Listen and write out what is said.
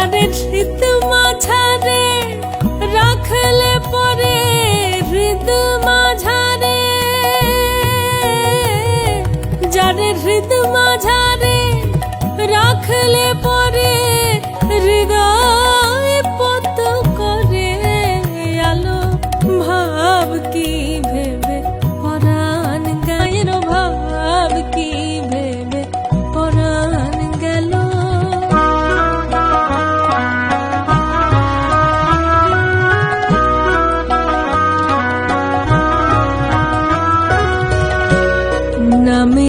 যারে হৃদ মাঝারে রাখলে পরে হৃদ মাঝারে, যারে হৃদ মাঝারে রাখলে পরে হৃদয় পত করে আলো ভাব কি ভেবে পরাণ গায়ের ভাব কি ভেবে পরাণ গেল। নামে